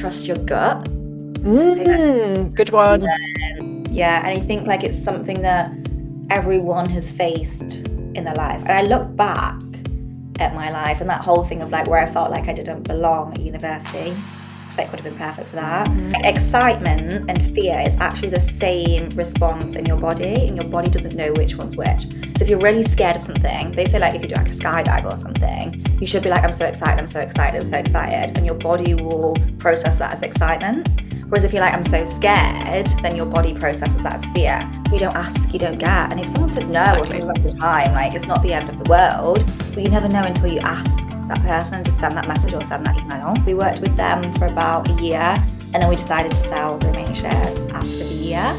trust your gut. Good one. Yeah, and I think like it's something that everyone has faced in their life. And I look back at my life and that whole thing of like where I felt like I didn't belong at university. Cliq would have been perfect for that. Excitement and fear is actually the same response in your body, and your body doesn't know which one's which. So if you're really scared of something, they say like if you do like a skydive or something, you should be like, I'm so excited, I'm so excited, I'm so excited, and your body will process that as excitement. Whereas if you're like, I'm so scared, then your body processes that as fear. You don't ask, you don't get. And if someone says no or something's at the time, like it's not the end of the world, but you never know until you ask that person and just send that message or send that email. We worked with them for about a year and then we decided to sell the remaining shares after the year.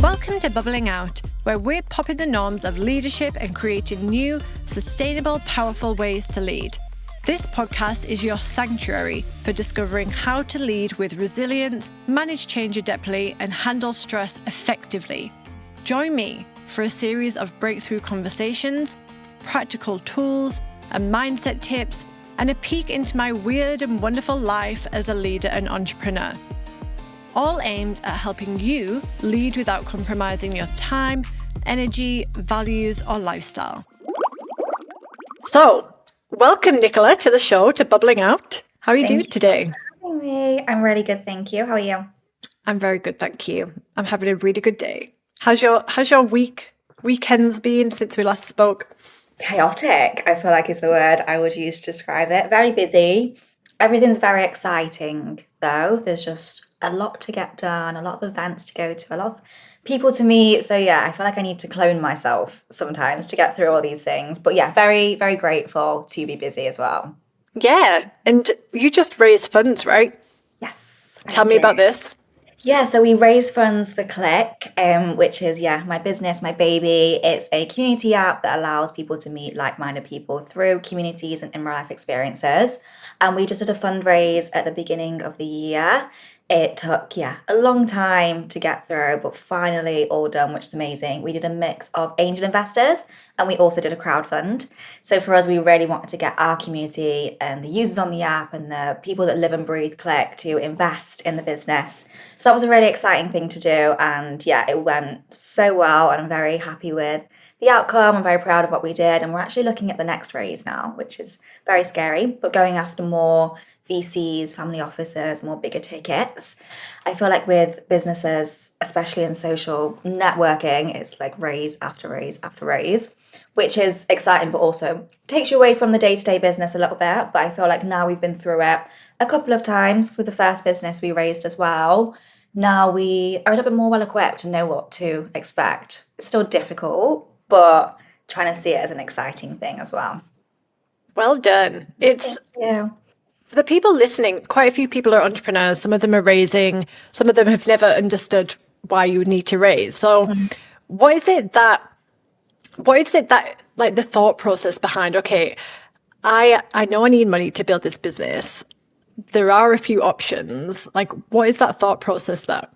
Welcome to Bubbling Out, where we're popping the norms of leadership and creating new, sustainable, powerful ways to lead. This podcast is your sanctuary for discovering how to lead with resilience, manage change adeptly, and handle stress effectively. Join me for a series of breakthrough conversations, practical tools, and mindset tips, and a peek into my weird and wonderful life as a leader and entrepreneur. All aimed at helping you lead without compromising your time, energy, values, or lifestyle. So, welcome, Nicola, to the show, to Bubbling Out. How are you doing today? Thank you. I'm really good, thank you. How are you? I'm very good, thank you. I'm having a really good day. How's your weekends been since we last spoke? Chaotic, I feel like is the word I would use to describe it. Very busy. Everything's very exciting, though. There's just a lot to get done, a lot of events to go to, a lot of people to meet. So yeah, I feel like I need to clone myself sometimes to get through all these things. But yeah, very, very grateful to be busy as well. Yeah, and you just raised funds, right? Yes. Tell me about this. Yeah, so we raise funds for Cliq, which is, my business, my baby. It's a community app that allows people to meet like-minded people through communities and in-real-life experiences. And we just did a fundraise at the beginning of the year. It took, a long time to get through, but finally all done, which is amazing. We did a mix of angel investors and we also did a crowdfund. So for us, we really wanted to get our community and the users on the app and the people that live and breathe Cliq to invest in the business. So that was a really exciting thing to do. And it went so well and I'm very happy with the outcome. I'm very proud of what we did. And we're actually looking at the next raise now, which is very scary, but going after more VCs, family offices, more bigger tickets. I feel like with businesses, especially in social networking, it's like raise after raise after raise, which is exciting, but also takes you away from the day-to-day business a little bit. But I feel like now we've been through it a couple of times with the first business we raised as well. Now we are a little bit more well-equipped and know what to expect. It's still difficult, but trying to see it as an exciting thing as well. Well done. It's for the people listening, quite a few people are entrepreneurs. Some of them are raising, some of them have never understood why you need to raise. So what is it that like the thought process behind, okay, I know I need money to build this business. There are a few options. Like, what is that thought process there?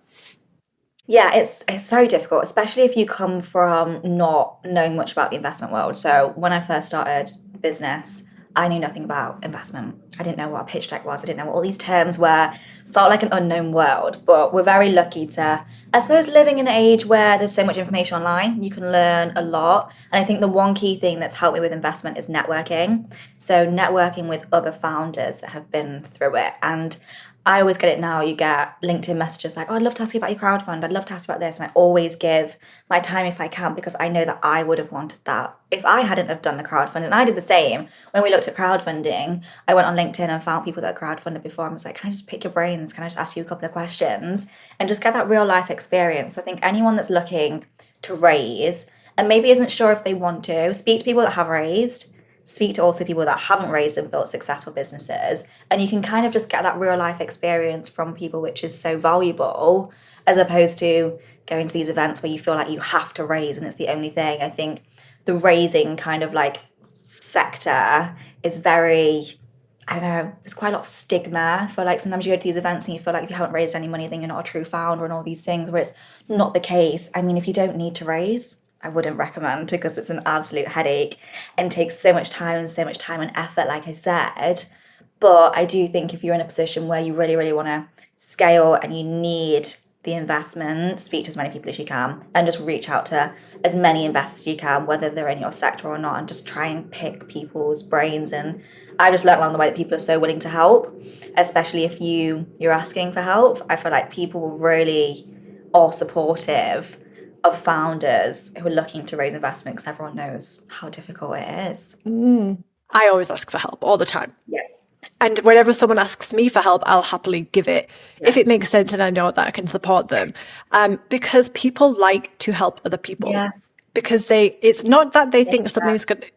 Yeah, it's very difficult, especially if you come from not knowing much about the investment world. So when I first started business, I knew nothing about investment. I didn't know what a pitch deck was. I didn't know what all these terms were. Felt like an unknown world. But we're very lucky to, I suppose, living in an age where there's so much information online. You can learn a lot. And I think the one key thing that's helped me with investment is networking. So networking with other founders that have been through it. And I always get it now. You get LinkedIn messages like, oh, I'd love to ask you about your crowdfund. I'd love to ask you about this. And I always give my time if I can, because I know that I would have wanted that if I hadn't have done the crowdfund. And I did the same. When we looked at crowdfunding, I went on LinkedIn and found people that crowdfunded before. I was like, can I just pick your brains? Can I just ask you a couple of questions and just get that real life experience? So I think anyone that's looking to raise and maybe isn't sure if they want to, speak to people that have raised. Speak to also people that haven't raised and built successful businesses. And you can kind of just get that real life experience from people, which is so valuable, as opposed to going to these events where you feel like you have to raise and it's the only thing. I think the raising kind of like sector is very, I don't know, there's quite a lot of stigma. I feel like sometimes you go to these events and you feel like if you haven't raised any money, then you're not a true founder and all these things, where it's not the case. I mean, if you don't need to raise, I wouldn't recommend, because it's an absolute headache and takes so much time and effort, like I said. But I do think if you're in a position where you really, really want to scale and you need the investment, speak to as many people as you can and just reach out to as many investors as you can, whether they're in your sector or not, and just try and pick people's brains. And I just learned along the way that people are so willing to help, especially if you're asking for help. I feel like people really are supportive of founders who are looking to raise investment, because everyone knows how difficult it is. I always ask for help all the time. Yeah. And whenever someone asks me for help, I'll happily give it if it makes sense and I know that I can support them. Because people like to help other people. Yeah. Because it's not that they think something's going to,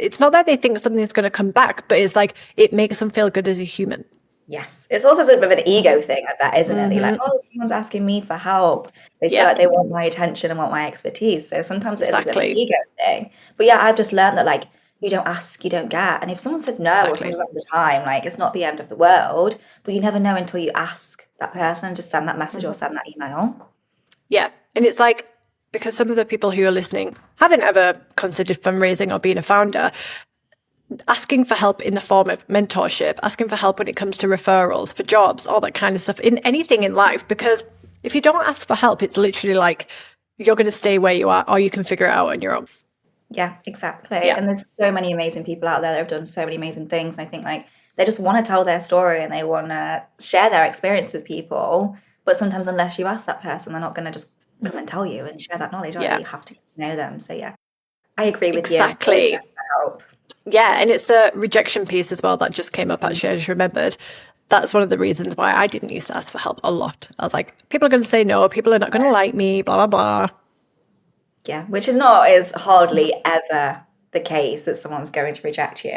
it's not that they think something's going to come back, but it's like it makes them feel good as a human. Yes. It's also sort of an ego thing, I bet, isn't it? They're like, oh, someone's asking me for help. They feel like they want my attention and want my expertise. So sometimes it is a bit of an ego thing. But yeah, I've just learned that, like, you don't ask, you don't get. And if someone says no or someone doesn't have the time, like, it's not the end of the world. But you never know until you ask that person and just send that message or send that email. Yeah. And it's like, because some of the people who are listening haven't ever considered fundraising or being a founder, asking for help in the form of mentorship, asking for help when it comes to referrals, for jobs, all that kind of stuff, in anything in life. Because if you don't ask for help, it's literally like you're going to stay where you are, or you can figure it out on your own. Yeah, exactly. Yeah. And there's so many amazing people out there that have done so many amazing things. I think, like, they just want to tell their story and they want to share their experience with people. But sometimes unless you ask that person, they're not going to just come and tell you and share that knowledge. You have to get to know them. So yeah, I agree with you. Exactly. Help. Yeah, and it's the rejection piece as well that just came up, actually. I just remembered. That's one of the reasons why I didn't used to ask for help a lot. I was like, people are going to say no, people are not going to like me, blah, blah, blah. Yeah, which is hardly ever the case that someone's going to reject you.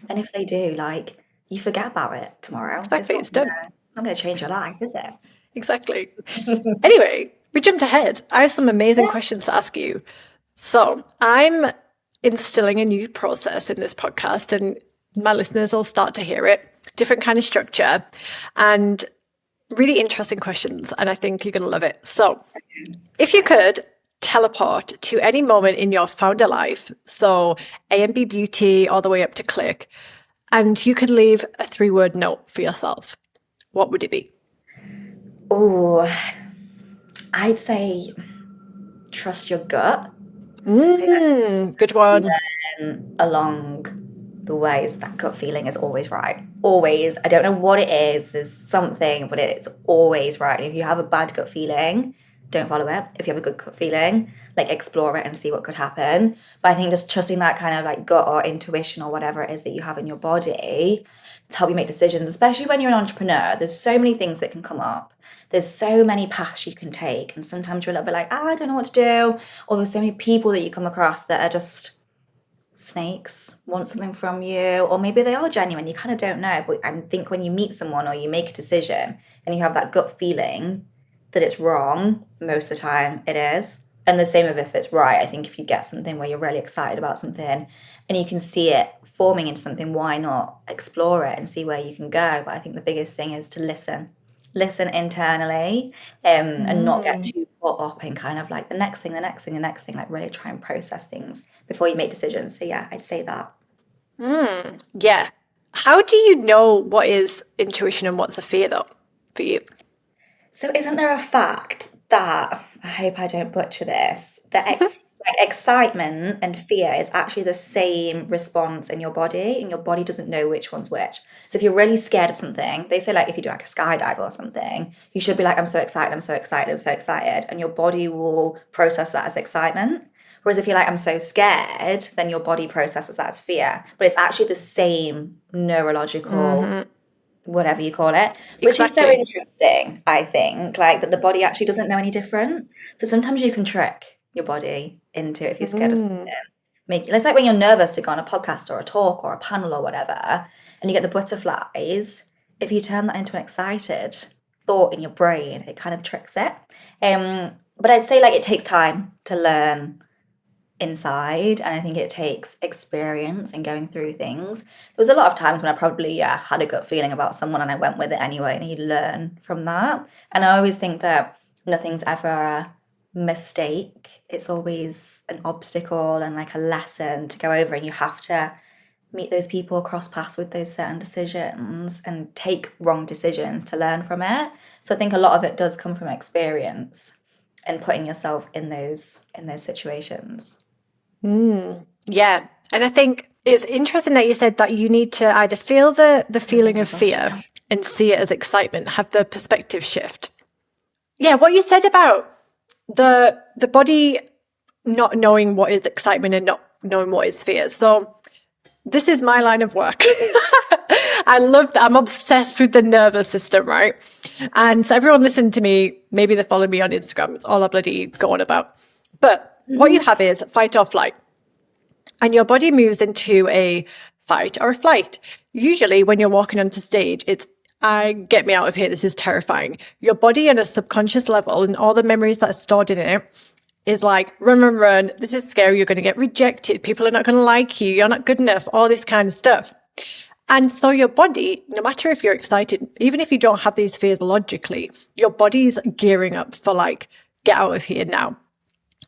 And if they do, like, you forget about it tomorrow. Exactly, it's done. It's not going to change your life, is it? Exactly. Anyway, we jumped ahead. I have some amazing questions to ask you. So I'm instilling a new process in this podcast, and my listeners will start to hear it. Different kind of structure and really interesting questions, and I think you're going to love it. So if you could teleport to any moment in your founder life, so A&B Beauty all the way up to Cliq, and you could leave a 3-word note for yourself, what would it be? Oh, I'd say trust your gut. Good one. And along the way is that gut feeling is always right. Always. I don't know what it is. There's something, but it's always right. And if you have a bad gut feeling, don't follow it. If you have a good gut feeling, like, explore it and see what could happen. But I think just trusting that kind of like gut or intuition or whatever it is that you have in your body to help you make decisions, especially when you're an entrepreneur. There's so many things that can come up. There's so many paths you can take. And sometimes you're a little bit like, I don't know what to do. Or there's so many people that you come across that are just snakes, want something from you. Or maybe they are genuine. You kind of don't know. But I think when you meet someone or you make a decision and you have that gut feeling that it's wrong, most of the time it is. And the same if it's right. I think if you get something where you're really excited about something and you can see it forming into something, why not explore it and see where you can go? But I think the biggest thing is to listen internally, and not get too caught up in kind of like the next thing, like really try and process things before you make decisions. So yeah, I'd say that. Yeah. How do you know what is intuition and what's a fear, though, for you? So isn't there a fact that, I hope I don't butcher this, that excitement and fear is actually the same response in your body, and your body doesn't know which one's which. So if you're really scared of something, they say, like, if you do like a skydive or something, you should be like, I'm so excited, and your body will process that as excitement. Whereas if you're like, I'm so scared, then your body processes that as fear. But it's actually the same neurological whatever you call it, which is so interesting, I think, like, that the body actually doesn't know any different. So sometimes you can trick your body into it if you're scared of something. It's like when you're nervous to go on a podcast or a talk or a panel or whatever, and you get the butterflies. If you turn that into an excited thought in your brain, it kind of tricks it. But I'd say, like, it takes time to learn inside, and I think it takes experience in going through things. There was a lot of times when I probably had a gut feeling about someone and I went with it anyway, and you learn from that. And I always think that nothing's ever mistake. It's always an obstacle and like a lesson to go over, and you have to meet those people, cross paths with those certain decisions and take wrong decisions to learn from it. So I think a lot of it does come from experience and putting yourself in those situations. Yeah. And I think it's interesting that you said that you need to either feel the feeling of fear and see it as excitement, have the perspective shift. Yeah, what you said about the body not knowing what is excitement and not knowing what is fear. So this is my line of work. I love that. I'm obsessed with the nervous system, right? And so everyone listen to me, maybe they follow me on Instagram. It's all I bloody go on about. But what you have is fight or flight. And your body moves into a fight or a flight. Usually when you're walking onto stage, it's get me out of here. This is terrifying. Your body on a subconscious level and all the memories that are stored in it is like, run, run, run. This is scary. You're going to get rejected. People are not going to like you. You're not good enough. All this kind of stuff. And so your body, no matter if you're excited, even if you don't have these fears logically, your body's gearing up for like, get out of here now.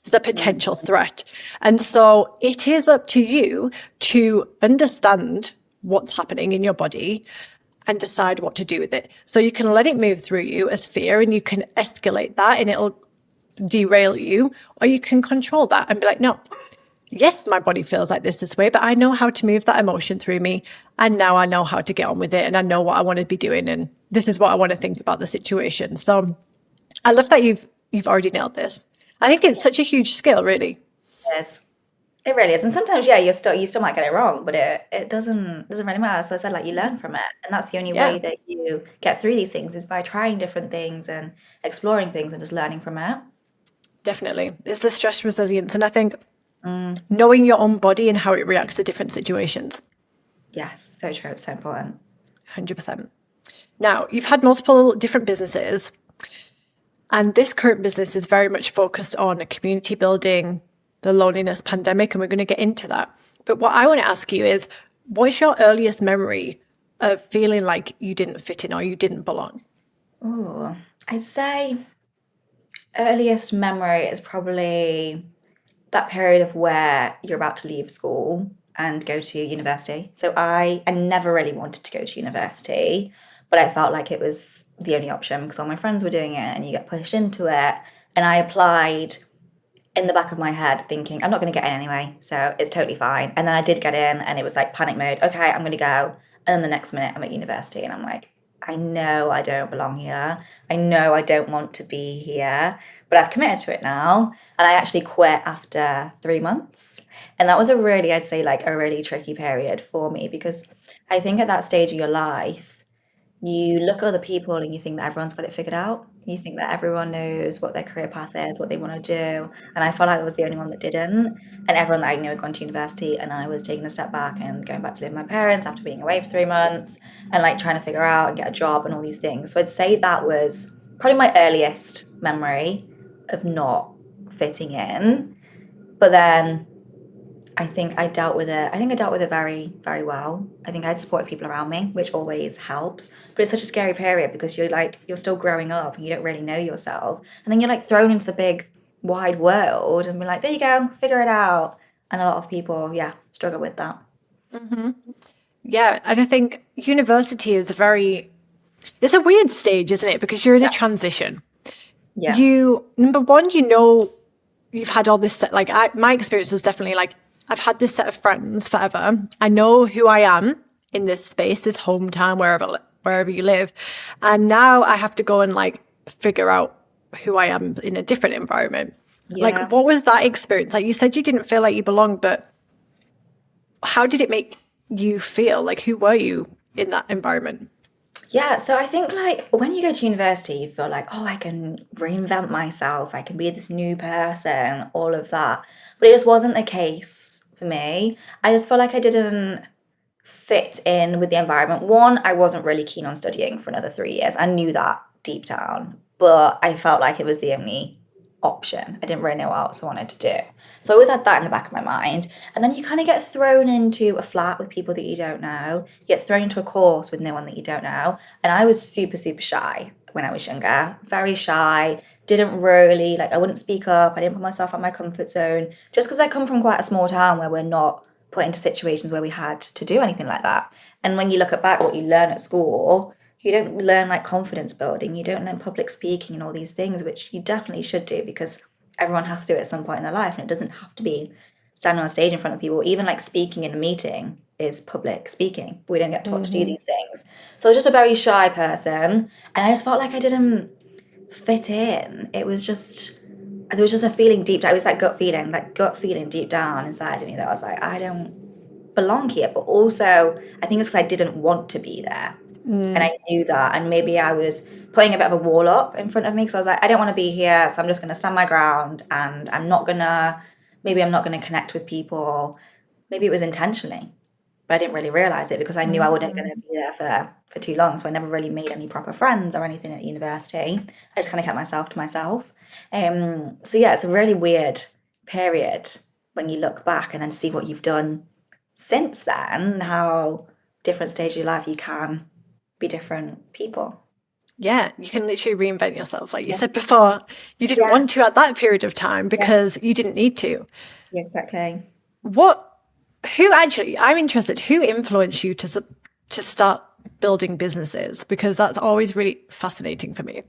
There's a potential threat. And so it is up to you to understand what's happening in your body and decide what to do with it. So you can let it move through you as fear and you can escalate that and it'll derail you, or you can control that and be like, no, yes, my body feels like this way, but I know how to move that emotion through me. And now I know how to get on with it. And I know what I want to be doing. And this is what I want to think about the situation. So I love that you've already nailed this. I think it's such a huge skill, really. It is. It really is. And sometimes, yeah, you still might get it wrong, but it doesn't really matter. So I said, like, you learn from it. And that's the only Yeah, way that you get through these things is by trying different things and exploring things and just learning from it. definitely. It's the stress resilience. And I think knowing your own body and how it reacts to different situations. Yes, so true. It's so important. 100%. Now, you've had multiple different businesses, and this current business is very much focused on community building, the loneliness pandemic, and we're going to get into that. But what I want to ask you is, what's your earliest memory of feeling like you didn't fit in or you didn't belong? Oh, I'd say earliest memory is probably that period of where you're about to leave school and go to university. So I never really wanted to go to university, but I felt like it was the only option because all my friends were doing it and you get pushed into it. And I applied in the back of my head thinking, I'm not going to get in anyway, so it's totally fine. And then I did get in and it was like panic mode. Okay, I'm going to go. And then the next minute I'm at university and I'm like, I know I don't belong here. I know I don't want to be here, but I've committed to it now. And I actually quit after 3 months. And that was a really, I'd say, like a really tricky period for me because I think at that stage of your life, you look at other people and you think that everyone's got it figured out. You think that everyone knows what their career path is, what they want to do. And I felt like I was the only one that didn't. And everyone that I knew had gone to university, and I was taking a step back and going back to live with my parents after being away for 3 months and like trying to figure out and get a job and all these things. So I'd say that was probably my earliest memory of not fitting in. But then I think I dealt with it. I think I dealt with it very, very well. I think I had supportive people around me, which always helps. But it's such a scary period because you're still growing up and you don't really know yourself. And then you're like thrown into the big wide world and be like, there you go, figure it out. And a lot of people, yeah, struggle with that. Yeah, and I think university is it's a weird stage, isn't it? Because you're in a transition. Yeah. Number one, you've had all this set, like my experience was definitely like, I've had this set of friends forever. I know who I am in this space, this hometown, wherever you live. And now I have to go and like figure out who I am in a different environment. Yeah. Like, what was that experience? Like you said, you didn't feel like you belonged, but how did it make you feel? Like, who were you in that environment? Yeah, so I think like when you go to university, you feel like, oh, I can reinvent myself, I can be this new person, all of that. But it just wasn't the case for me. I just felt like I didn't fit in with the environment. One, I wasn't really keen on studying for another 3 years. I knew that deep down, but I felt like it was the only option. I didn't really know what else I wanted to do. So I always had that in the back of my mind. And then you kind of get thrown into a flat with people that you don't know. You get thrown into a course with no one that you don't know. And I was super, super shy. when I was younger. Very shy, didn't really, like, I wouldn't speak up. I didn't put myself out my comfort zone just because I come from quite a small town where we're not put into situations where we had to do anything like that. And when you look at back what you learn at school, you don't learn like confidence building, you don't learn public speaking and all these things, which you definitely should do because everyone has to do it at some point in their life. And it doesn't have to be standing on a stage in front of people. Even like speaking in a meeting is public speaking. We don't get taught to do these things. So I was just a very shy person. And I just felt like I didn't fit in. It was just, there was just a feeling deep down. It was that gut feeling deep down inside of me that I was like, I don't belong here. But also, I think it's because I didn't want to be there. And I knew that. And maybe I was putting a bit of a wall up in front of me because I was like, I don't want to be here. So I'm just going to stand my ground and maybe I'm not going to connect with people. Maybe it was intentionally, but I didn't really realize it because I knew I wasn't going to be there for too long. So I never really made any proper friends or anything at university. I just kind of kept myself to myself. So yeah, it's a really weird period when you look back and then see what you've done since then, how different stage of your life you can be different people. Yeah, you can literally reinvent yourself. Like you said before, you didn't want to at that period of time because you didn't need to. Yeah, exactly. I'm interested, who influenced you to start building businesses? Because that's always really fascinating for me.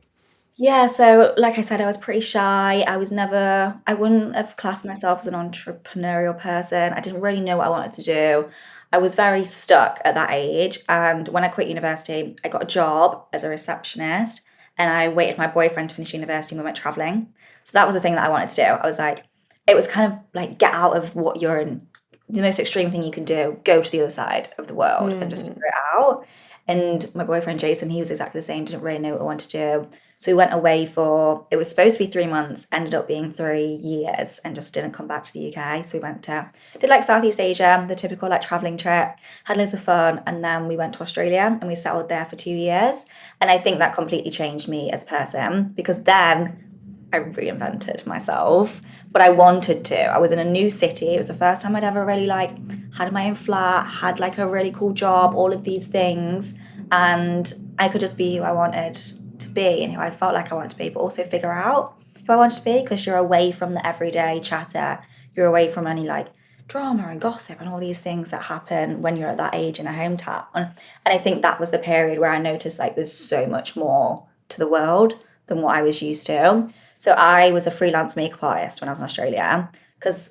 Yeah, so like I said, I was pretty shy. I wouldn't have classed myself as an entrepreneurial person. I didn't really know what I wanted to do. I was very stuck at that age. And when I quit university, I got a job as a receptionist and I waited for my boyfriend to finish university and we went traveling. So that was the thing that I wanted to do. I was like, it was kind of like get out of what you're in, the most extreme thing you can do, go to the other side of the world and just figure it out. And my boyfriend Jason, he was exactly the same, didn't really know what I wanted to do. So we went away it was supposed to be 3 months, ended up being 3 years and just didn't come back to the UK. So did like Southeast Asia, the typical like traveling trip, had loads of fun. And then we went to Australia and we settled there for 2 years. And I think that completely changed me as a person because then I reinvented myself, but I wanted to. I was in a new city. It was the first time I'd ever really like had my own flat, had like a really cool job, all of these things. And I could just be who I wanted to be and who I felt like I wanted to be, but also figure out who I wanted to be because you're away from the everyday chatter. You're away from any like drama and gossip and all these things that happen when you're at that age in a hometown. And I think that was the period where I noticed like there's so much more to the world than what I was used to. So I was a freelance makeup artist when I was in Australia because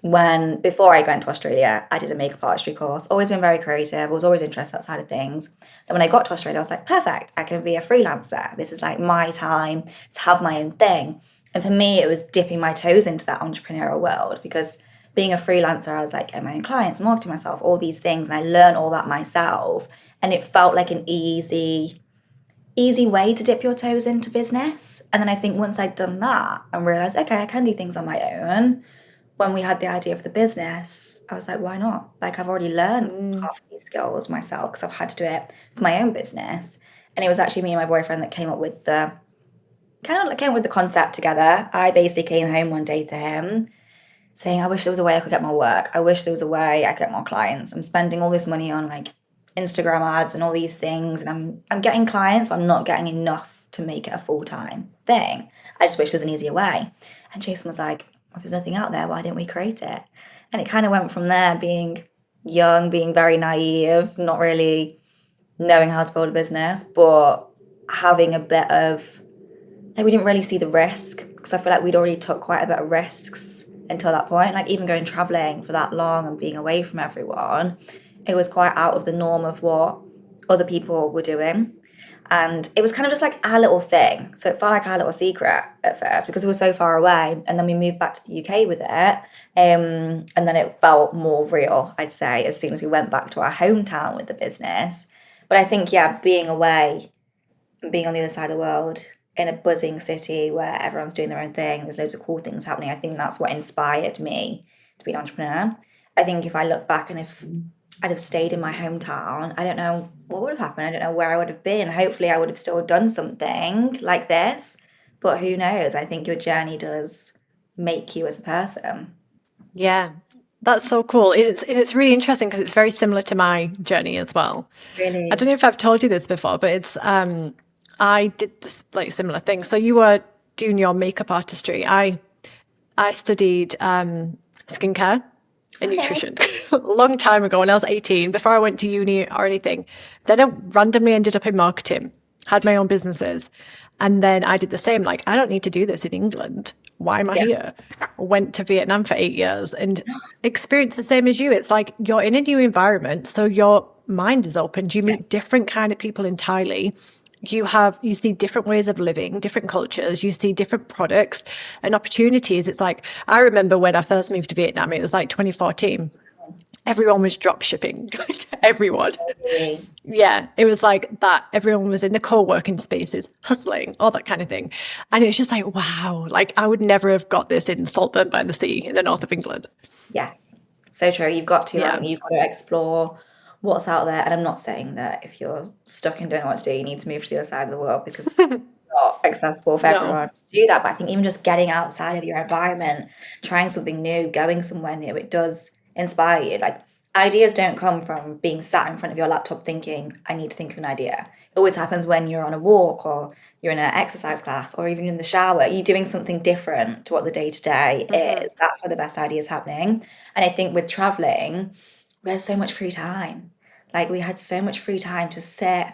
before I went to Australia, I did a makeup artistry course, always been very creative, was always interested in that side of things. Then when I got to Australia, I was like, perfect, I can be a freelancer. This is like my time to have my own thing. And for me, it was dipping my toes into that entrepreneurial world because being a freelancer, I was like, getting my own clients, marketing myself, all these things. And I learned all that myself. And it felt like an easy way to dip your toes into business. And then I think once I'd done that and realized, okay, I can do things on my own, when we had the idea of the business, I was like, why not? Like I've already learned half of these skills myself because I've had to do it for my own business. And it was actually me and my boyfriend that came up with the concept together. I basically came home one day to him saying, I wish there was a way I could get more work. I wish there was a way I could get more clients. I'm spending all this money on like Instagram ads and all these things, and I'm getting clients, but I'm not getting enough to make it a full-time thing. I just wish there's an easier way. And Jason was like, if there's nothing out there, why didn't we create it? And it kind of went from there, being young, being very naive, not really knowing how to build a business, but having a bit of, like, we didn't really see the risk because I feel like we'd already took quite a bit of risks until that point. Like even going traveling for that long and being away from everyone, it was quite out of the norm of what other people were doing. And it was kind of just like our little thing. So it felt like our little secret at first because we were so far away. And then we moved back to the UK with it. And then it felt more real, I'd say, as soon as we went back to our hometown with the business. But I think, yeah, being away and being on the other side of the world in a buzzing city where everyone's doing their own thing, there's loads of cool things happening. I think that's what inspired me to be an entrepreneur. I think if I look back and if I'd have stayed in my hometown, I don't know what would have happened. I don't know where I would have been. Hopefully I would have still done something like this, but who knows? I think your journey does make you as a person. Yeah, that's so cool. It's really interesting because it's very similar to my journey as well. Really? I don't know if I've told you this before, but it's I did this like similar thing. So you were doing your makeup artistry. I studied skincare and nutrition a long time ago when I was 18, before I went to uni or anything. Then I randomly ended up in marketing, had my own businesses. And then I did the same. Like, I don't need to do this in England. Why am I here? Went to Vietnam for 8 years and experienced the same as you. It's like you're in a new environment, so your mind is opened. You meet different kind of people entirely. You see different ways of living, different cultures, you see different products and opportunities. It's like, I remember when I first moved to Vietnam, it was like 2014. Everyone was drop shipping, everyone. Yeah, it was like that. Everyone was in the co-working spaces, hustling, all that kind of thing. And it was just like, wow, like I would never have got this in Saltburn by the Sea in the north of England. Yes, so true. You've got to, you've got to explore what's out there. And I'm not saying that if you're stuck and don't know what to do, you need to move to the other side of the world, because it's not accessible for everyone to do that. But I think even just getting outside of your environment, trying something new, going somewhere new, it does inspire you. Like, ideas don't come from being sat in front of your laptop thinking, I need to think of an idea. It always happens when you're on a walk, or you're in an exercise class, or even in the shower. You're doing something different to what the day-to-day is. That's where the best idea is happening. And I think with traveling, we had so much free time. Like, we had so much free time to sit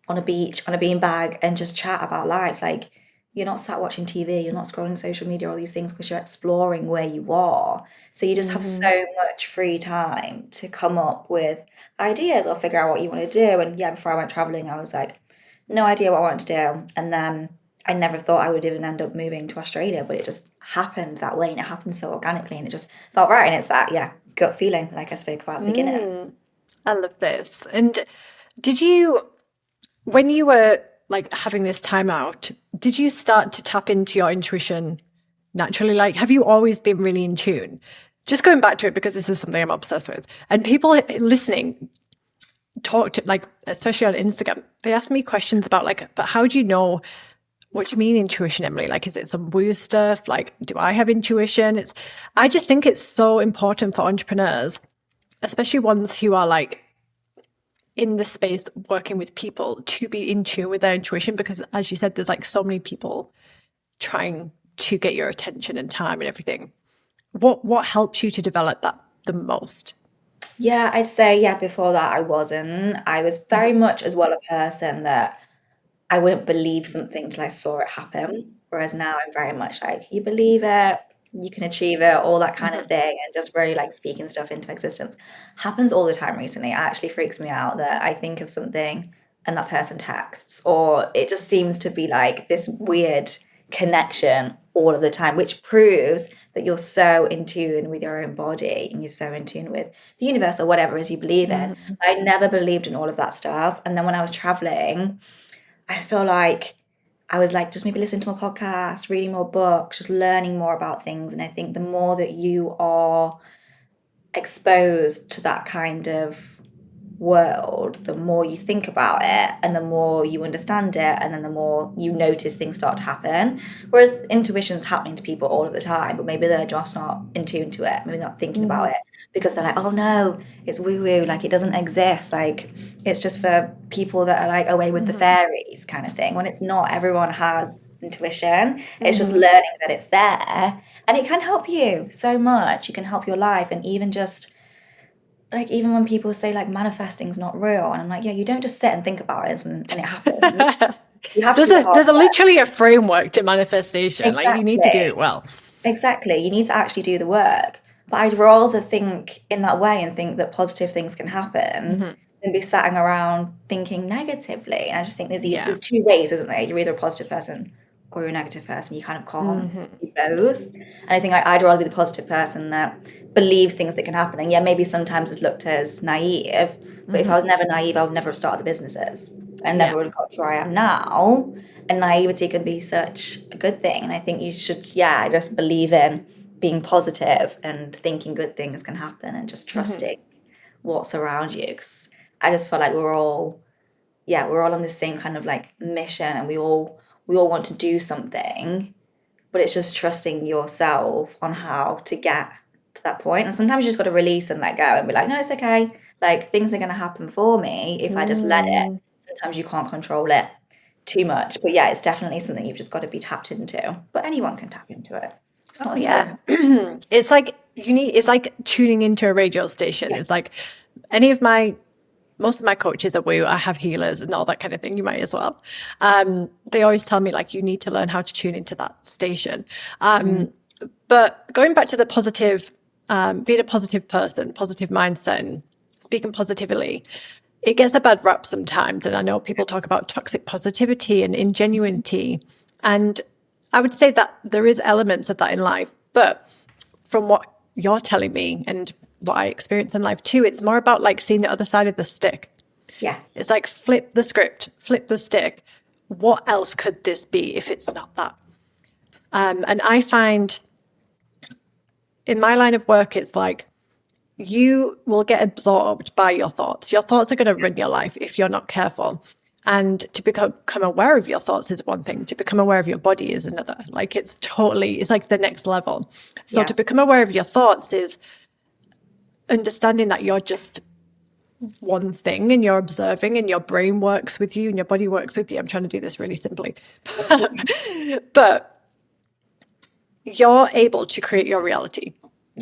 on a beach, on a beanbag, and just chat about life. Like, you're not sat watching TV, you're not scrolling social media, all these things, because you're exploring where you are. So you just have so much free time to come up with ideas or figure out what you want to do. And yeah, before I went traveling, I was like, no idea what I wanted to do. And then I never thought I would even end up moving to Australia, but it just happened that way, and it happened so organically, and it just felt right. And it's that, gut feeling, like I spoke about at the beginning. I love this. And did you, when you were like having this time out, did you start to tap into your intuition naturally? Like, have you always been really in tune? Just going back to it, because this is something I'm obsessed with. And people listening talk to, like, especially on Instagram, they ask me questions about like, but how do you know? What do you mean intuition, Emily? Like, is it some woo stuff? Like, do I have intuition? I just think it's so important for entrepreneurs, especially ones who are like in the space working with people, to be in tune with their intuition, because as you said, there's like so many people trying to get your attention and time and everything. What helps you to develop that the most? Yeah, I'd say, before that I wasn't. I was very much as well a person that I wouldn't believe something till I saw it happen. Whereas now I'm very much like, you believe it, you can achieve it, all that kind of thing, and just really like speaking stuff into existence. Happens all the time recently. It actually freaks me out that I think of something and that person texts, or it just seems to be like this weird connection all of the time, which proves that you're so in tune with your own body, and you're so in tune with the universe or whatever it is you believe in. I never believed in all of that stuff. And then when I was traveling, I feel like I was like, just maybe listening to more podcasts, reading more books, just learning more about things. And I think the more that you are exposed to that kind of world, the more you think about it, and the more you understand it, and then the more you notice things start to happen. Whereas intuition's happening to people all of the time, but maybe they're just not in tune to it, maybe not thinking about it, because they're like, oh no, it's woo-woo, like it doesn't exist, like it's just for people that are like away with the fairies kind of thing, when it's not. Everyone has intuition. It's just learning that it's there, and it can help you so much. You can help your life. And even just like, even when people say like manifesting's not real, and I'm like, yeah, you don't just sit and think about it and it happens. You have to do the hard There's work. literally a framework to manifestation. Like, you need to do it well. Exactly. You need to actually do the work. But I'd rather think in that way and think that positive things can happen than be sitting around thinking negatively. And I just think there's two ways, isn't there? You're either a positive person or you're a negative person. You kind of can't be both. And I think I'd rather be the positive person that believes things that can happen. And yeah, maybe sometimes it's looked as naive, but if I was never naive, I would never have started the businesses. I never would have got to where I am now. And naivety can be such a good thing. And I think you should, just believe in being positive and thinking good things can happen, and just trusting what's around you. Because I just feel like we're all on the same kind of like mission, and we all want to do something, but it's just trusting yourself on how to get to that point. And sometimes you just got to release and let go and be like, no, it's okay. Like, things are going to happen for me if I just let it. Sometimes you can't control it too much. But yeah, it's definitely something you've just got to be tapped into. But anyone can tap into it. It's not Yeah. It's like it's like tuning into a radio station. It's like most of my coaches are woo. I have healers and all that kind of thing. You might as well. They always tell me like, you need to learn how to tune into that station. But going back to the positive, being a positive person, positive mindset, and speaking positively, it gets a bad rap sometimes. And I know people talk about toxic positivity and ingenuity. And I would say that there is elements of that in life. But from what you're telling me and what I experience in life too, it's more about like seeing the other side of the stick. Yes. It's like flip the script, flip the stick. What else could this be if it's not that? And I find in my line of work, it's like you will get absorbed by your thoughts. Your thoughts are going to run your life if you're not careful. And to become aware of your thoughts is one thing. To become aware of your body is another. Like it's like the next level. So to become aware of your thoughts is understanding that you're just one thing and you're observing and your brain works with you and your body works with you. I'm trying to do this really simply. But you're able to create your reality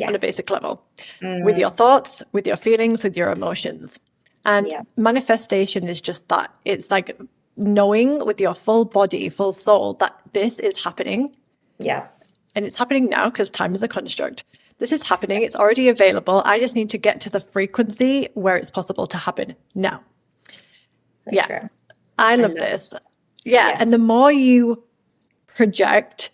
on a basic level with your thoughts, with your feelings, with your emotions. And manifestation is just that. It's like knowing with your full body, full soul that this is happening. Yeah. And it's happening now because time is a construct. This is happening. It's already available. I just need to get to the frequency where it's possible to happen now. So true. I love this. Yeah. Yes. And the more you project,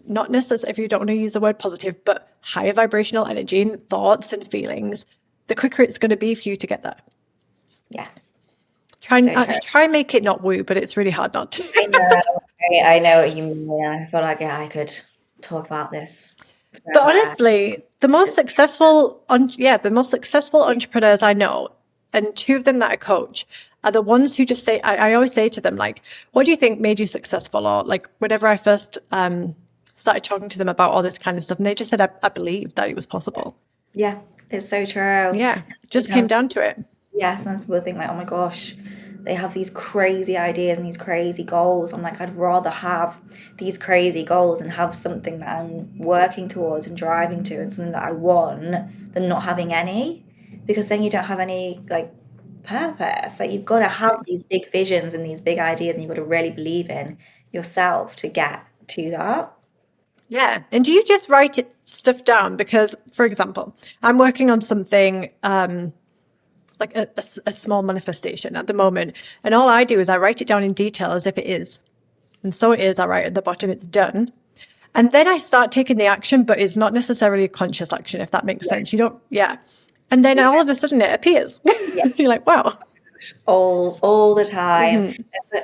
not necessarily, if you don't want to use the word positive, but higher vibrational energy and thoughts and feelings, the quicker it's going to be for you to get there. Yes. Try and make it not woo, but it's really hard not to. I know what you mean. I feel like I could talk about this. But honestly, the most successful entrepreneurs I know, and two of them that I coach, are the ones who just say, I always say to them, like, what do you think made you successful? Or like whenever I first started talking to them about all this kind of stuff, and they just said, I believed that it was possible. Yeah, it's so true. Yeah, just came down to it. Yeah, sometimes people think like, oh my gosh, they have these crazy ideas and these crazy goals. I'm like, I'd rather have these crazy goals and have something that I'm working towards and driving to and something that I want than not having any, because then you don't have any like purpose. Like you've got to have these big visions and these big ideas and you've got to really believe in yourself to get to that. Yeah. And do you just write stuff down? Because, for example, I'm working on something like a small manifestation at the moment. And all I do is I write it down in detail as if it is. And so it is. I write at the bottom, it's done. And then I start taking the action, but it's not necessarily a conscious action, if that makes sense. You don't, And then all of a sudden it appears. You're like, wow. All the time.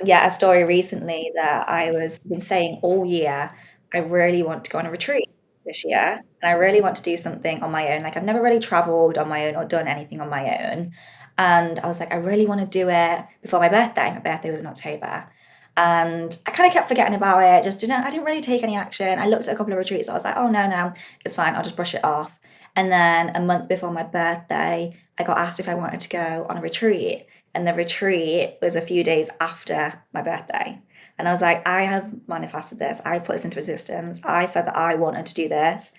Yeah, a story recently that I was been saying all year, I really want to go on a retreat this year. And I really want to do something on my own. Like I've never really traveled on my own or done anything on my own. And I was like, I really want to do it before my birthday. My birthday was in October. And I kind of kept forgetting about it. I didn't really take any action. I looked at a couple of retreats. So I was like, oh, no, it's fine. I'll just brush it off. And then a month before my birthday, I got asked if I wanted to go on a retreat. And the retreat was a few days after my birthday. And I was like, I have manifested this. I put this into existence. I said that I wanted to do this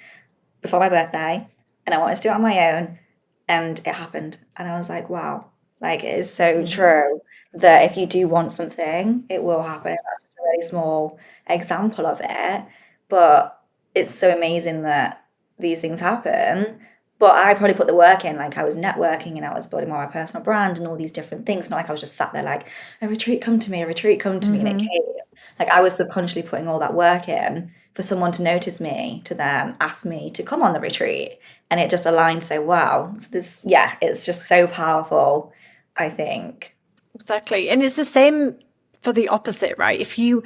before my birthday. And I wanted to do it on my own. And it happened. And I was like, wow, like it is so true that if you do want something, it will happen. That's a really small example of it. But it's so amazing that these things happen. But I probably put the work in, like I was networking and I was building my personal brand and all these different things. Not like I was just sat there like, a retreat come to me, and it came. Like I was subconsciously putting all that work in for someone to notice me, to then ask me to come on the retreat. And it just aligned so well. So it's just so powerful, I think. Exactly. And it's the same for the opposite, right? If you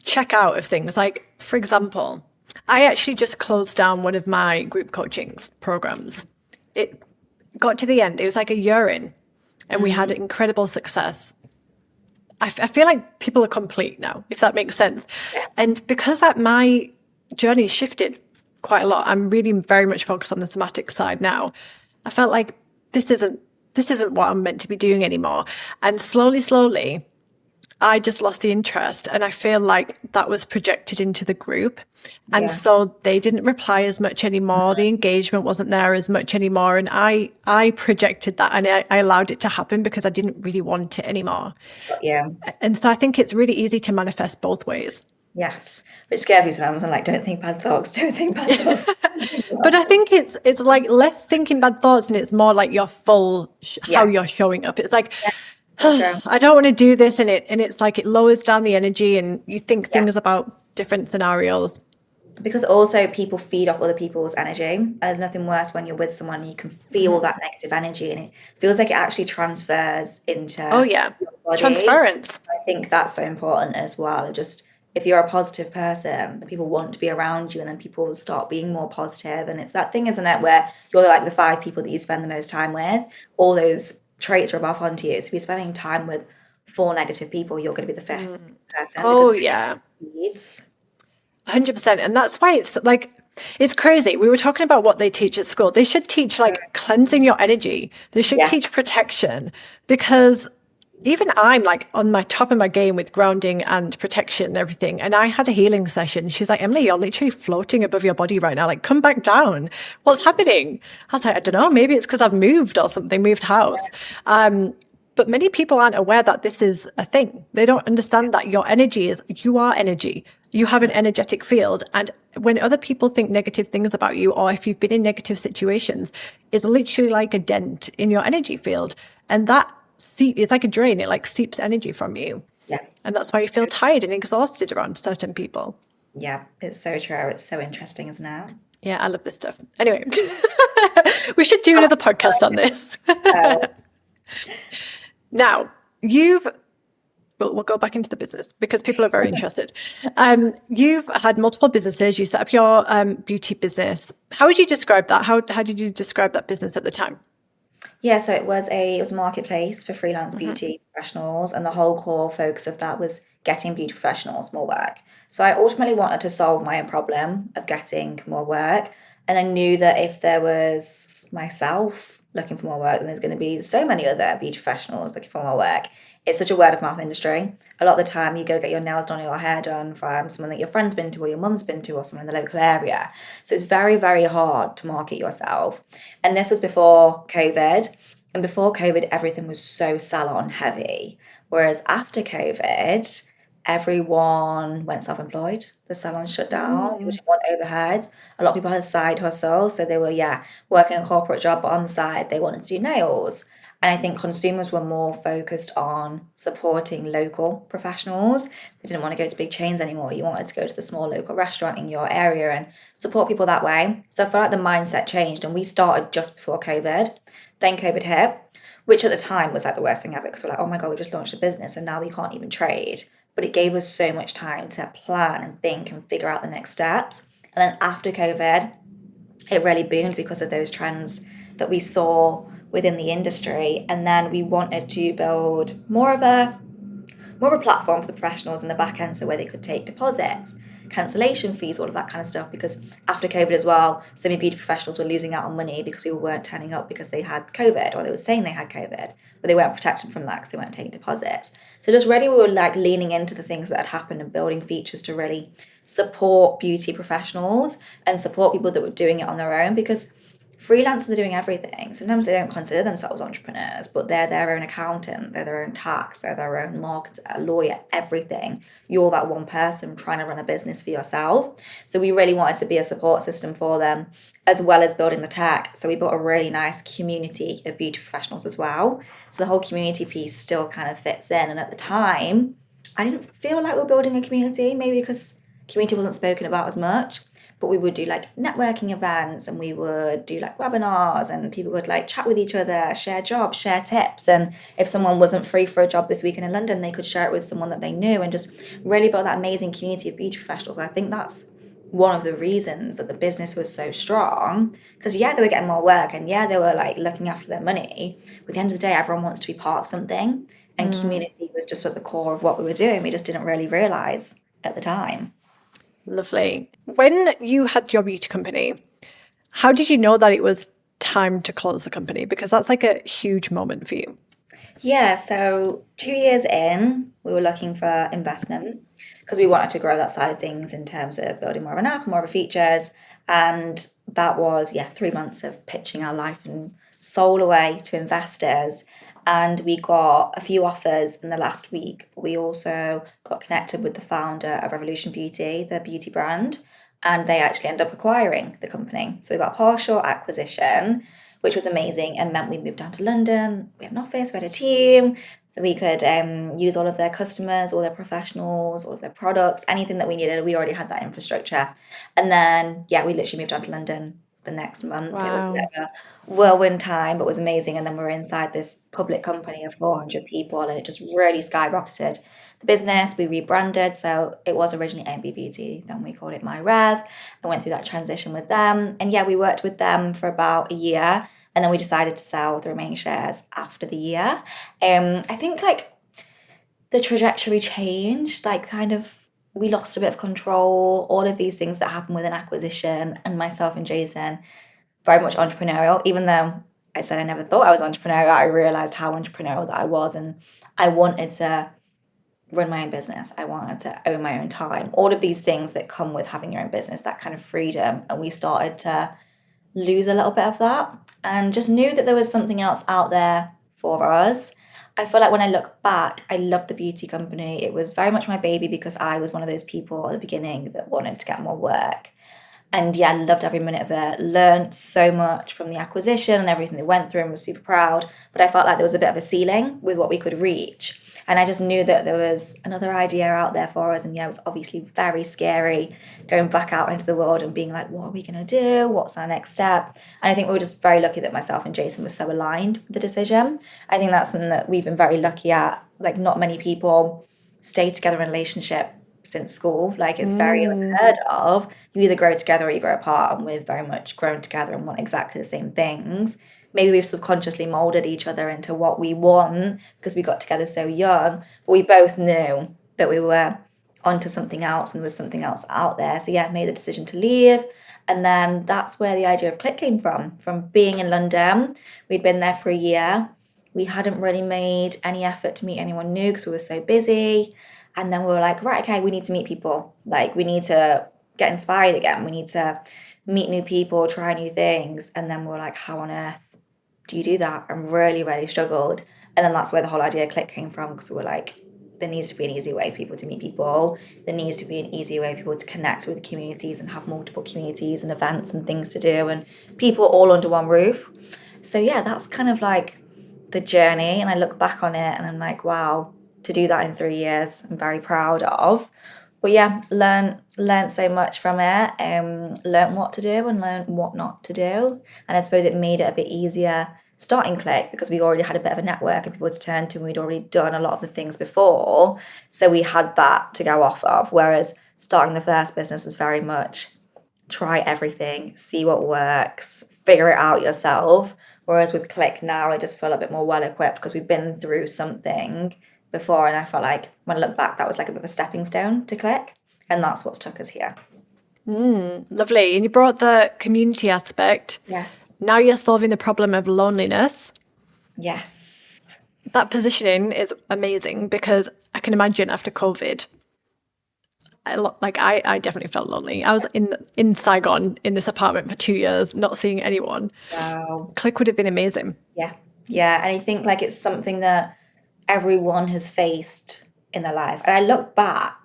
check out of things, like, for example, I actually just closed down one of my group coaching programs. It got to the end. It was like a year in, and we had incredible success. I feel like people are complete now, if that makes sense. Yes. And because my journey shifted quite a lot, I'm really very much focused on the somatic side now. I felt like this isn't what I'm meant to be doing anymore. And slowly, I just lost the interest, and I feel like that was projected into the group. And Yeah. so they didn't reply as much anymore. The engagement wasn't there as much anymore. And I projected that, and I allowed it to happen because I didn't really want it anymore. Yeah. And so I think it's really easy to manifest both ways. Yes. Which scares me sometimes. I'm like, don't think bad thoughts, don't think bad thoughts. But I think it's like less thinking bad thoughts, and it's more like your full how you're Yes. showing up. It's like, Yeah, so true. I don't want to do this, and it's like it lowers down the energy, and you think Yeah. things about different scenarios. Because also people feed off other people's energy. There's nothing worse when you're with someone and you can feel that negative energy, and it feels like it actually transfers into Oh yeah, your body. transference. I think that's so important as well. Just if you're a positive person, then people want to be around you, and then people will start being more positive. And it's that thing, isn't it, where you're like the 5 people that you spend the most time with. All those traits rub off onto you. So if you're spending time with 4 negative people, you're going to be the 5th person Oh because yeah, it needs. 100%. And that's why it's like, it's crazy. We were talking about what they teach at school. They should teach like cleansing your energy. They should Yeah. teach protection, because even I'm like on my top of my game with grounding and protection and everything. And I had a healing session. She was like, Emily, you're literally floating above your body right now. Like, come back down. What's happening? I was like, I don't know. Maybe it's because I've moved or something, moved house. But many people aren't aware that this is a thing. They don't understand that your energy is, you are energy. You have an energetic field. And when other people think negative things about you, or if you've been in negative situations, it's literally like a dent in your energy field. And that it's like a drain. It like seeps energy from you. Yeah. And that's why you feel tired and exhausted around certain people. Yeah, it's so true. It's so interesting, isn't it? Yeah, I love this stuff. Anyway, we should do another podcast on this. Now, we'll go back into the business because people are very interested. You've had multiple businesses. You set up your beauty business. How would you describe that? How did you describe that business at the time? Yeah, so it was a marketplace for freelance beauty professionals, and the whole core focus of that was getting beauty professionals more work. So I ultimately wanted to solve my own problem of getting more work, and I knew that if there was myself looking for more work, then there's going to be so many other beauty professionals looking for more work. It's such a word of mouth industry. A lot of the time, you go get your nails done or your hair done from someone that your friend's been to or your mum's been to or someone in the local area. So it's very, very hard to market yourself. And this was before COVID. And before COVID, everything was so salon heavy. Whereas after COVID, everyone went self-employed. The salons shut down. People didn't want overheads. A lot of people had a side hustle. So they were, working a corporate job, but on the side, they wanted to do nails. And I think consumers were more focused on supporting local professionals. They didn't want to go to big chains anymore. You wanted to go to the small local restaurant in your area and support people that way. So I feel like the mindset changed, and we started just before COVID. Then COVID hit, which at the time was like the worst thing ever, because we're like, oh my God, we just launched a business and now we can't even trade. But it gave us so much time to plan and think and figure out the next steps. And then after COVID, it really boomed because of those trends that we saw within the industry. And then we wanted to build more of a platform for the professionals in the back end, so where they could take deposits, cancellation fees, all of that kind of stuff. Because after COVID as well, so many beauty professionals were losing out on money because people weren't turning up because they had COVID, or they were saying they had COVID, but they weren't protected from that because they weren't taking deposits. So just really, we were like leaning into the things that had happened and building features to really support beauty professionals and support people that were doing it on their own, because freelancers are doing everything. Sometimes they don't consider themselves entrepreneurs, but they're their own accountant, they're their own tax, they're their own marketer, lawyer, everything. You're that one person trying to run a business for yourself. So we really wanted to be a support system for them, as well as building the tech. So we built a really nice community of beauty professionals as well. So the whole community piece still kind of fits in. And at the time, I didn't feel like we were building a community, maybe because community wasn't spoken about as much. But we would do like networking events, and we would do like webinars, and people would like chat with each other, share jobs, share tips. And if someone wasn't free for a job this weekend in London, they could share it with someone that they knew, and just really build that amazing community of beauty professionals. And I think that's one of the reasons that the business was so strong, because they were getting more work, and they were like looking after their money. But at the end of the day, everyone wants to be part of something, and community was just at the core of what we were doing. We just didn't really realize at the time. Lovely. When you had your beauty company, how did you know that it was time to close the company? Because that's like a huge moment for you. Yeah, so 2 years in, we were looking for investment because we wanted to grow that side of things in terms of building more of an app, more of a features. And that was, yeah, 3 months of pitching our life and soul away to investors. And we got a few offers in the last week. We also got connected with the founder of Revolution Beauty, the beauty brand, and they actually ended up acquiring the company. So we got a partial acquisition, which was amazing and meant we moved down to London. We had an office, we had a team, so we could use all of their customers, all their professionals, all of their products, anything that we needed. We already had that infrastructure. And then, yeah, we literally moved down to London the next month. It was a bit Wow. of a whirlwind time, but was amazing. And then we were inside this public company of 400 people, and it just really skyrocketed the business. We rebranded, so it was originally A&B Beauty, then we called it My Rev. I went through that transition with them, and yeah, we worked with them for about a year, and then we decided to sell the remaining shares after the year. I think like the trajectory changed, like kind of we lost a bit of control, all of these things that happen with an acquisition, and myself and Jason very much entrepreneurial. Even though I said I never thought I was entrepreneurial, I realized how entrepreneurial that I was, and I wanted to run my own business. I wanted to own my own time. All of these things that come with having your own business, that kind of freedom. And we started to lose a little bit of that and just knew that there was something else out there for us. I feel like when I look back, I love the beauty company. It was very much my baby because I was one of those people at the beginning that wanted to get more work. And yeah, loved every minute of it. Learned so much from the acquisition and everything they went through and was super proud. But I felt like there was a bit of a ceiling with what we could reach. And I just knew that there was another idea out there for us. And yeah, it was obviously very scary going back out into the world and being like, what are we going to do? What's our next step? And I think we were just very lucky that myself and Jason were so aligned with the decision. I think that's something that we've been very lucky at. Like, not many people stay together in a relationship since school. Like, it's very Mm. unheard of. You either grow together or you grow apart, and we've very much grown together and want exactly the same things. Maybe we've subconsciously molded each other into what we want because we got together so young, but we both knew that we were onto something else and there was something else out there. So yeah, I made the decision to leave. And then that's where the idea of Cliq came from being in London. We'd been there for a year. We hadn't really made any effort to meet anyone new because we were so busy. And then we were like, right, okay, we need to meet people. Like, we need to get inspired again. We need to meet new people, try new things. And then we were like, how on earth do you do that? And really, really struggled. And then that's where the whole idea of Cliq came from, because we were like, there needs to be an easy way for people to meet people. There needs to be an easy way for people to connect with communities and have multiple communities and events and things to do and people all under one roof. So yeah, that's kind of like the journey. And I look back on it and I'm like, wow, to do that in 3 years, I'm very proud of. But yeah, learn so much from it. Learn what to do and learn what not to do. And I suppose it made it a bit easier starting Cliq because we already had a bit of a network of people to turn to, and we'd already done a lot of the things before. So we had that to go off of. Whereas starting the first business was very much try everything, see what works, figure it out yourself. Whereas with Cliq now, I just feel a bit more well equipped because we've been through something before. And I felt like when I look back, that was like a bit of a stepping stone to Cliq. And that's what's took us here. Lovely. And you brought the community aspect. Yes. Now you're solving the problem of loneliness. Yes. That positioning is amazing because I can imagine after COVID, I definitely felt lonely. I was in Saigon in this apartment for 2 years, not seeing anyone. Wow. Cliq would have been amazing. Yeah. Yeah. And I think like it's something that everyone has faced in their life. And I look back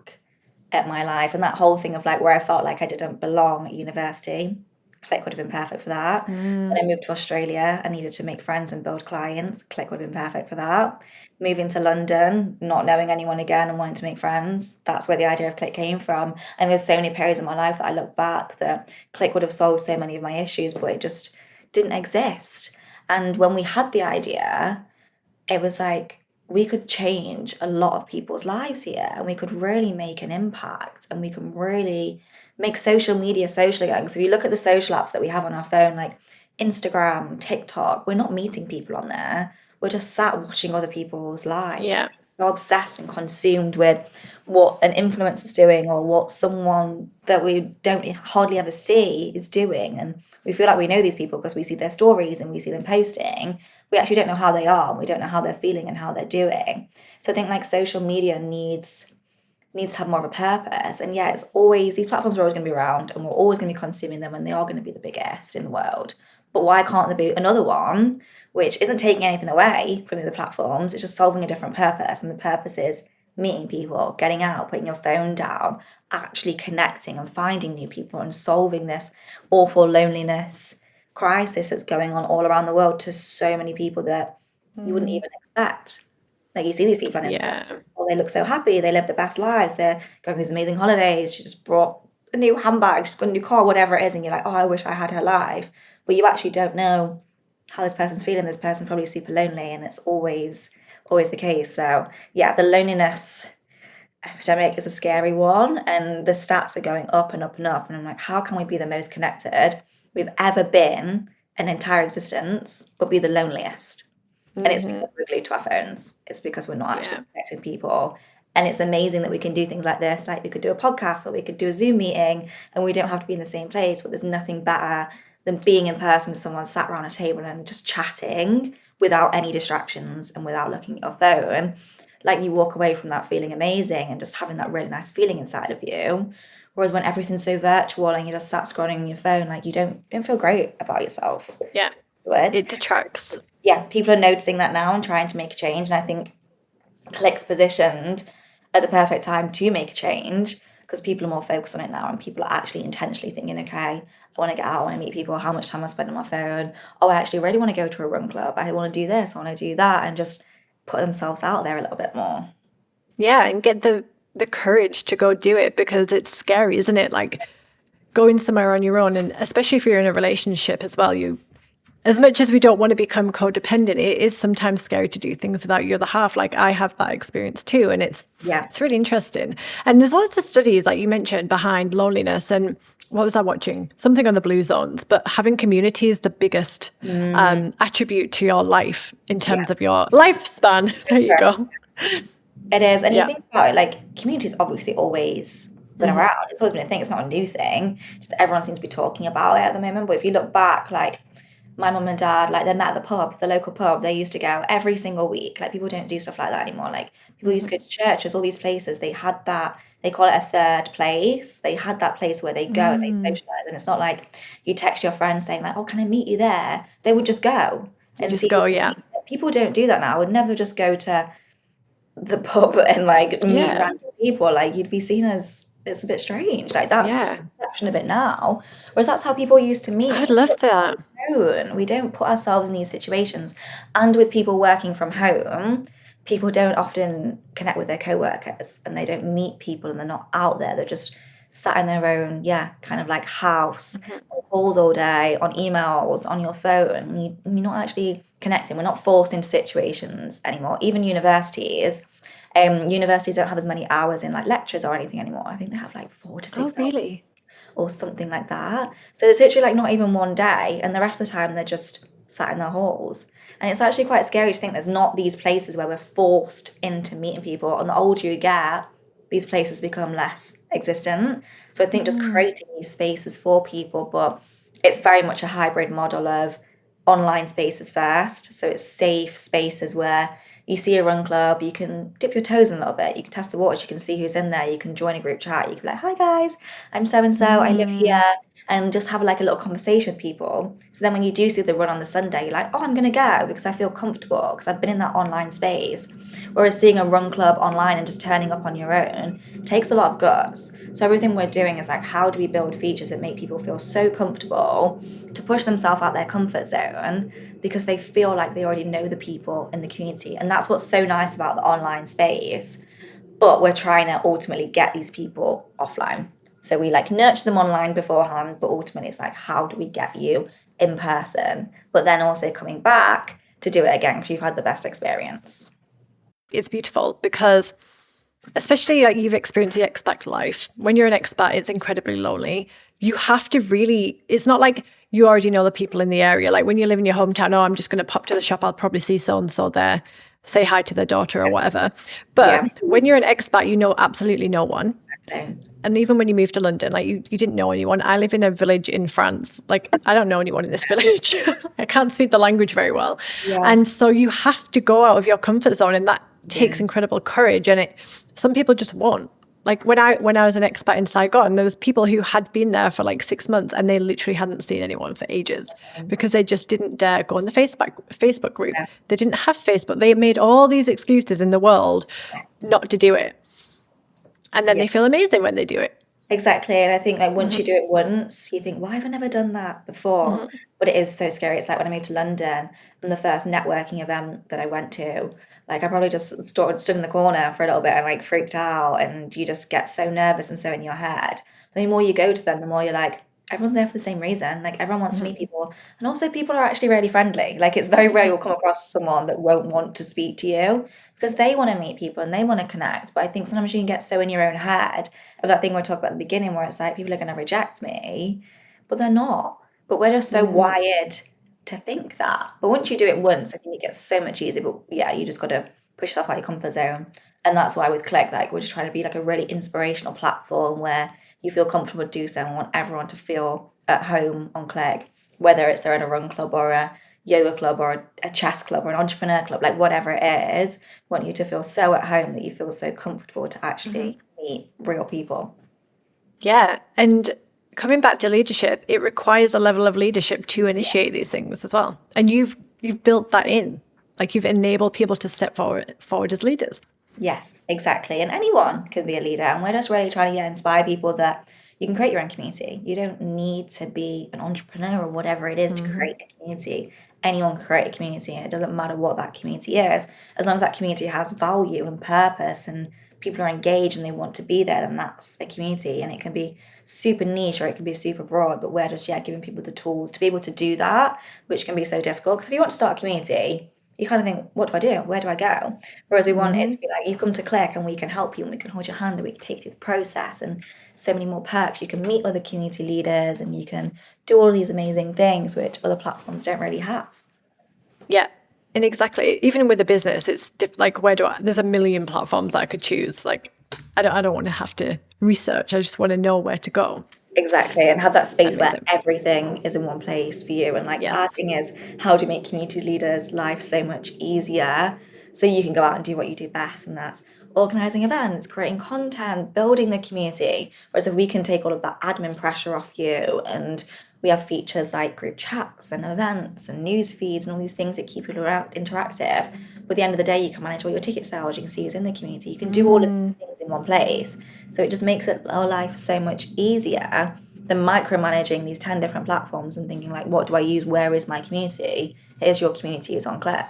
at my life and that whole thing of like where I felt like I didn't belong at university. Cliq would have been perfect for that. When I moved to Australia, I needed to make friends and build clients. Cliq would have been perfect for that. Moving to London, not knowing anyone again and wanting to make friends, that's where the idea of Cliq came from. And there's so many periods in my life that I look back that Cliq would have solved so many of my issues, but it just didn't exist. And when we had the idea, it was like we could change a lot of people's lives here and we could really make an impact and we can really make social media social again. So if you look at the social apps that we have on our phone, like Instagram, TikTok, we're not meeting people on there. We're just sat watching other people's lives. Yeah. So obsessed and consumed with what an influencer's doing or what someone that we don't hardly ever see is doing. And we feel like we know these people because we see their stories and we see them posting. We actually don't know how they are. We don't know how they're feeling and how they're doing. So I think like social media needs to have more of a purpose. And yeah, it's always, these platforms are always going to be around and we're always going to be consuming them and they are going to be the biggest in the world. But why can't there be another one which isn't taking anything away from the other platforms? It's just solving a different purpose. And the purpose is meeting people, getting out, putting your phone down, actually connecting and finding new people and solving this awful loneliness crisis that's going on all around the world to so many people that you wouldn't even expect. Like you see these people on Instagram, Yeah. oh, they look so happy, they live the best life, they're going on these amazing holidays, she just brought a new handbag, she's got a new car, whatever it is, and you're like, oh, I wish I had her life. But you actually don't know how this person's feeling. This person's probably super lonely, and it's always the case. So yeah, the loneliness epidemic is a scary one, and the stats are going up and up and up. And I'm like, how can we be the most connected we've ever been in entire existence, but be the loneliest? And it's because we're glued to our phones. It's because we're not actually connecting with people. And it's amazing that we can do things like this. Like we could do a podcast or we could do a Zoom meeting and we don't have to be in the same place. But there's nothing better than being in person with someone sat around a table and just chatting without any distractions and without looking at your phone. Like you walk away from that feeling amazing and just having that really nice feeling inside of you. Whereas when everything's so virtual and you're just sat scrolling on your phone, like you don't feel great about yourself. Yeah. Afterwards. It detracts. Yeah, people are noticing that now and trying to make a change. And I think Cliq's positioned at the perfect time to make a change because people are more focused on it now and people are actually intentionally thinking, okay, I want to get out, I want to meet people, how much time I spend on my phone. Oh, I actually really want to go to a run club. I want to do this, I want to do that, and just put themselves out there a little bit more. Yeah, and get the courage to go do it because it's scary, isn't it? Like going somewhere on your own, and especially if you're in a relationship as well, as much as we don't want to become codependent, it is sometimes scary to do things without your other half. Like I have that experience too. And it's really interesting. And there's lots of studies, like you mentioned, behind loneliness. And what was I watching? Something on the blue zones. But having community is the biggest attribute to your life in terms of your lifespan. There you go. It is. And you think about it, like community's obviously always been around. It's always been a thing. It's not a new thing. Just everyone seems to be talking about it at the moment. But if you look back, like my mum and dad, like they met at the pub, the local pub. They used to go every single week. Like people don't do stuff like that anymore. Like people used to go to churches, all these places. They had that, they call it a third place. They had that place where they go and they socialise. And it's not like you text your friend saying like, oh, can I meet you there? They would just go. And just go, People don't do that now. I would never just go to the pub and like meet random people. Like you'd be seen as, it's a bit strange. Like that's just the perception of it now. Whereas that's how people used to meet. I'd love that. We don't put ourselves in these situations. And with people working from home, people don't often connect with their co-workers and they don't meet people and they're not out there. They're just sat in their own, kind of like house, on calls all day, on emails, on your phone. And you're not actually connecting. We're not forced into situations anymore. Even universities don't have as many hours in like lectures or anything anymore. I think they have like 4 to 6 hours. Oh, really? Or something like that. So there's literally like not even one day, and the rest of the time they're just sat in their halls. And it's actually quite scary to think there's not these places where we're forced into meeting people. And the older you get, these places become less existent. So I think just creating these spaces for people, but it's very much a hybrid model of online spaces first. So it's safe spaces where you see a run club, you can dip your toes in a little bit, you can test the waters, you can see who's in there, you can join a group chat, you can be like, hi guys, I'm so-and-so, I live here, and just have like a little conversation with people. So then when you do see the run on the Sunday, you're like, oh, I'm going to go because I feel comfortable because I've been in that online space. Whereas seeing a run club online and just turning up on your own takes a lot of guts. So everything we're doing is like, how do we build features that make people feel so comfortable to push themselves out their comfort zone because they feel like they already know the people in the community. And that's what's so nice about the online space. But we're trying to ultimately get these people offline. So we like nurture them online beforehand, but ultimately it's like, how do we get you in person? But then also coming back to do it again because you've had the best experience. It's beautiful because especially like you've experienced the expat life. When you're an expat, it's incredibly lonely. You have to really, it's not like you already know the people in the area. Like when you live in your hometown, oh, I'm just going to pop to the shop, I'll probably see so-and-so there. say hi to their daughter or whatever. But when you're an expat, you know absolutely no one. Exactly. And even when you moved to London, like you didn't know anyone. I live in a village in France. Like I don't know anyone in this village. I can't speak the language very well. Yeah. And so you have to go out of your comfort zone, and that takes incredible courage. And some people just won't. Like when I was an expat in Saigon, there was people who had been there for like 6 months and they literally hadn't seen anyone for ages because they just didn't dare go on the Facebook group. Yeah. They didn't have Facebook. They made all these excuses in the world not to do it. And then they feel amazing when they do it. Exactly. And I think like once you do it once, you think, why have I never done that before? But it is so scary. It's like when I moved to London and the first networking event that I went to, like I probably just stood in the corner for a little bit and like freaked out, and you just get so nervous and so in your head. But the more you go to them, the more you're like, everyone's there for the same reason. Like everyone wants to meet people. And also people are actually really friendly. Like it's very rare you'll come across someone that won't want to speak to you because they want to meet people and they want to connect. But I think sometimes you can get so in your own head of that thing we talked about at the beginning where it's like people are going to reject me, but they're not. But we're just so wired to think that. But once you do it once, I think it gets so much easier. But yeah, you just got to push yourself out of your comfort zone. And that's why with Cliq, like we're just trying to be like a really inspirational platform where you feel comfortable to do so and want everyone to feel at home on Cliq, whether it's they're in a run club or a yoga club or a chess club or an entrepreneur club, like whatever it is, want you to feel so at home that you feel so comfortable to actually meet real people. Yeah. And coming back to leadership, it requires a level of leadership to initiate these things as well. And you've built that in. Like you've enabled people to step forward as leaders. Yes, exactly. And anyone can be a leader. And we're just really trying to inspire people that you can create your own community. You don't need to be an entrepreneur or whatever it is to create a community. Anyone can create a community, and it doesn't matter what that community is. As long as that community has value and purpose and people are engaged and they want to be there, then that's a community. And it can be super niche or it can be super broad, but we're just, giving people the tools to be able to do that, which can be so difficult. Because if you want to start a community, you kind of think, what do I do? Where do I go? Whereas we want it to be like, you come to Cliq and we can help you and we can hold your hand and we can take you through the process and so many more perks. You can meet other community leaders and you can do all these amazing things which other platforms don't really have. Yeah. And exactly. Even with a business, it's like, there's a million platforms that I could choose. Like, I don't want to have to research. I just want to know where to go. Exactly, and have that space where everything is in one place for you. And like our thing is, how do you make community leaders' life so much easier so you can go out and do what you do best, and that's organising events, creating content, building the community. Whereas if we can take all of that admin pressure off you, and we have features like group chats and events and news feeds and all these things that keep people interactive. But at the end of the day, you can manage all your ticket sales, you can see who's in the community, you can do all of these things in one place. So it just makes our life so much easier than micromanaging these 10 different platforms and thinking like, what do I use? Where is my community? Here's your community, is on Cliq.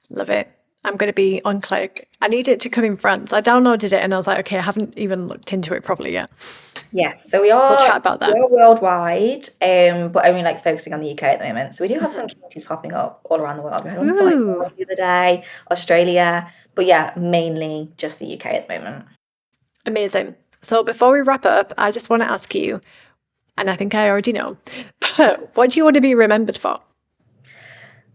Love it. I'm going to be on Cliq. I need it to come in France. I downloaded it and I was like, okay, I haven't even looked into it properly yet. Yes, so we'll chat about that. We're worldwide, but only like focusing on the UK at the moment. So we do have some communities popping up all around the world. We had one the other day, Australia, but yeah, mainly just the UK at the moment. Amazing. So before we wrap up, I just want to ask you, and I think I already know, but what do you want to be remembered for?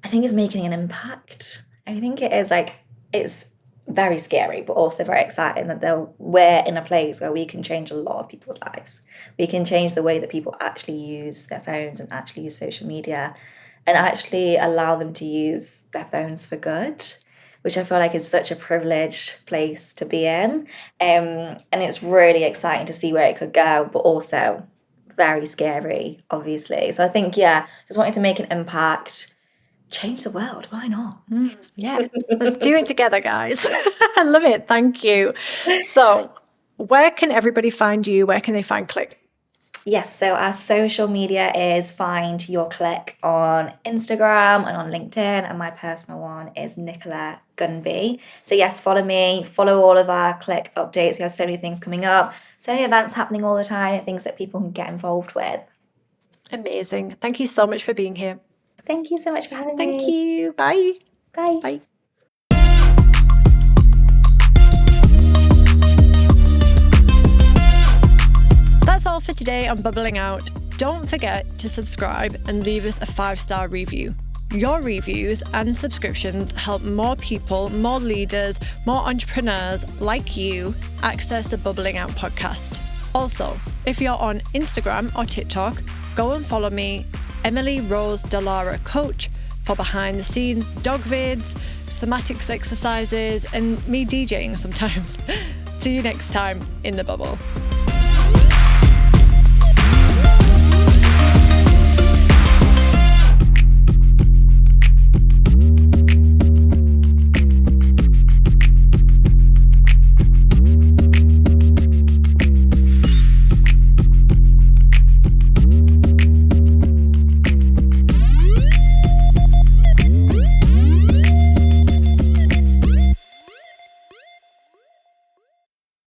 I think it's making an impact. I think it is like, it's very scary, but also very exciting that we're in a place where we can change a lot of people's lives. We can change the way that people actually use their phones and actually use social media and actually allow them to use their phones for good, which I feel like is such a privileged place to be in. And it's really exciting to see where it could go, but also very scary, obviously. So I think, just wanting to make an impact, change the world. Why not? Yeah, let's do it together, guys. I love it. Thank you. So where can everybody find you? Where can they find Cliq? Yes, so our social media is Find Your Cliq on Instagram and on LinkedIn, and my personal one is Nicola Gunby. So yes, follow me, follow all of our Cliq updates. We have so many things coming up, so many events happening all the time, things that people can get involved with. Amazing. Thank you so much for being here. Thank you so much for having me. Thank you. Bye. Bye. Bye. That's all for today on Bubbling Out. Don't forget to subscribe and leave us a 5-star review. Your reviews and subscriptions help more people, more leaders, more entrepreneurs like you access the Bubbling Out podcast. Also, if you're on Instagram or TikTok, go and follow me, Emily Rose Delara Coach, for behind the scenes dog vids, somatics exercises, and me DJing sometimes. See you next time in the bubble.